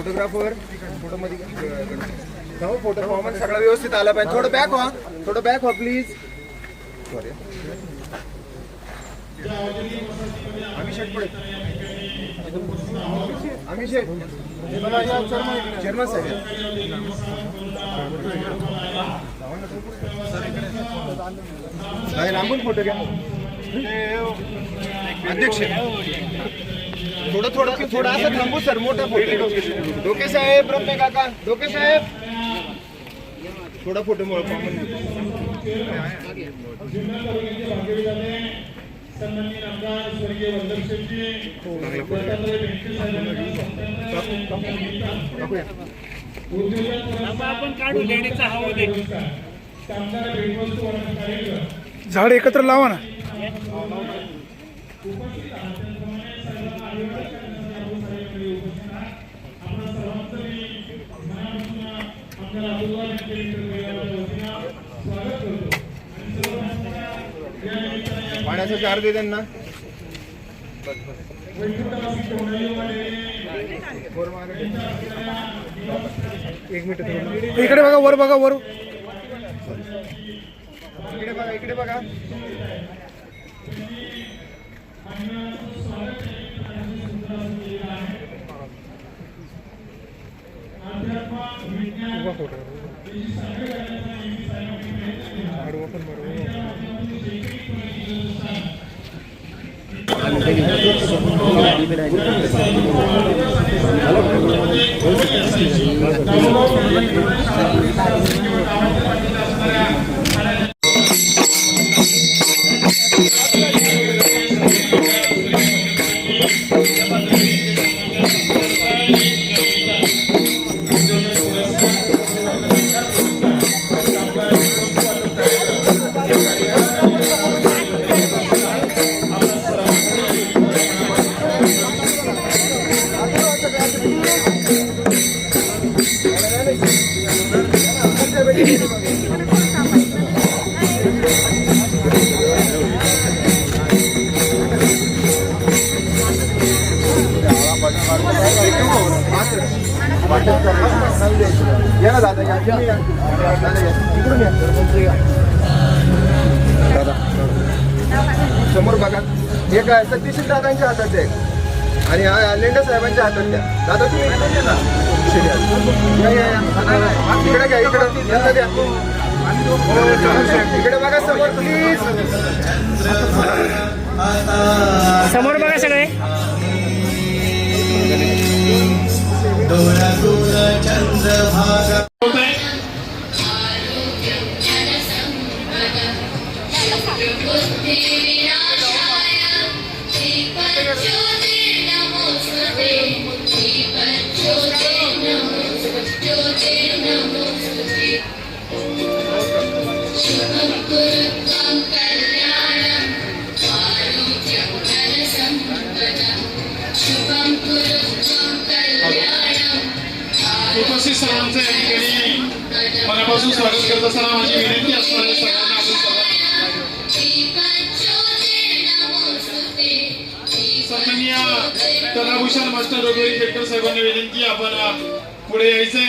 Photographer photo मध्ये जाऊ photo format सगळा व्यवस्थित आला पाहिजे. थोडं बॅक व्हा, थोडं बॅक व्हा प्लीज. सॉरी अभिषेक पुढे, अभिषेक चेअरमन साहेब लांबून फोटो घ्या. अध्यक्ष थोडं थोडं थोडं असं थांबू सर. मोठा फोटो डोके साहेब, रम्य काका, डोके साहेब थोडा फोटो मोळ कॉमन. आपण काढू लेडीचा हवा दे. झाड एकत्र लावा ना. पाण्याचा चार दे त्यांना. एक मिनिट इकडे बघा, वर बघा, वर इकडे बघा, इकडे बघा. या ना दादा, समोर बघा. हे काय सतीश दादांच्या हातात आहे आणि लेंडे साहेबांच्या हातात द्या. दादा तुम्ही इकडे घ्या, इकडे द्या. इकडे बघा समोर प्लीज. समोर बघा सगळे. उपस्थित सर्वांचे या ठिकाणी मनापासून स्वागत करत असताना माझी विनंती असणार आहे सर्वांना सन्माननीय कलाभूषण मास्टर रघुवीर खेडकर साहेबांना विनंती आपण पुढे यायचंय.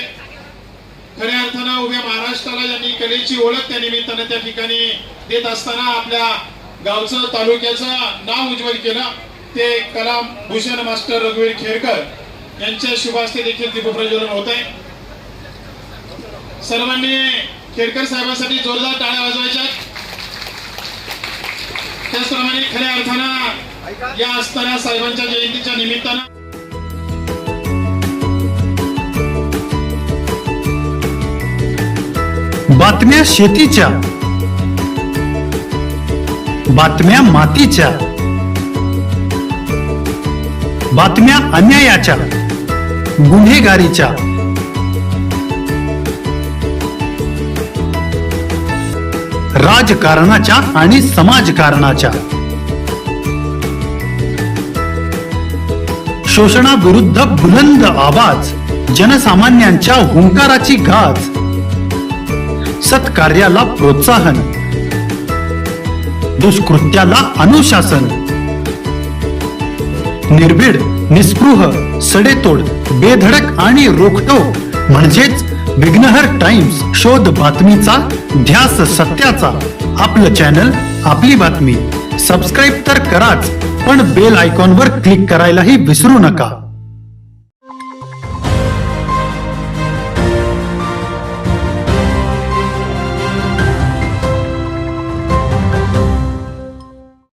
खऱ्या अर्थानं उभ्या महाराष्ट्राला ज्यांनी कलेची ओळख त्या निमित्तानं त्या ठिकाणी देत असताना आपल्या गावचं तालुक्याचं नाव उज्ज्वल केलं ते कलाभूषण मास्टर रघुवीर खेडकर यांच्या शुभ हस्ते देखील दीपप्रज्वलन होत आहे. सर्वांनी खेडकर साहेबांसाठी जोरदार टाळ्या वाजवायच्या. त्याचप्रमाणे खऱ्या अर्थानं या असणाऱ्या साहेबांच्या जयंतीच्या निमित्तानं बातम्या शेतीच्या, बातम्या मातीच्या, बातम्या अन्यायाच्या, गुन्हेगारीच्या, राजकारणाच्या आणि समाजकारणाच्या, शोषणाविरुद्ध बुलंद आवाज, जनसामान्यांच्या हुंकाराची गाज, सत्कार्याला प्रोत्साहन, दुष्कृत्याला अनुशासन, निर्भीड निस्पृह, सडेतोड, बेधडक आणि रोखटोक म्हणजेच विघ्नहर टाइम्स. शोध बातमीचा, ध्यास सत्याचा. आपलं चॅनल, आपली बातमी. सबस्क्राईब तर कराच, पण बेल आयकॉनवर क्लिक करायलाही विसरू नका.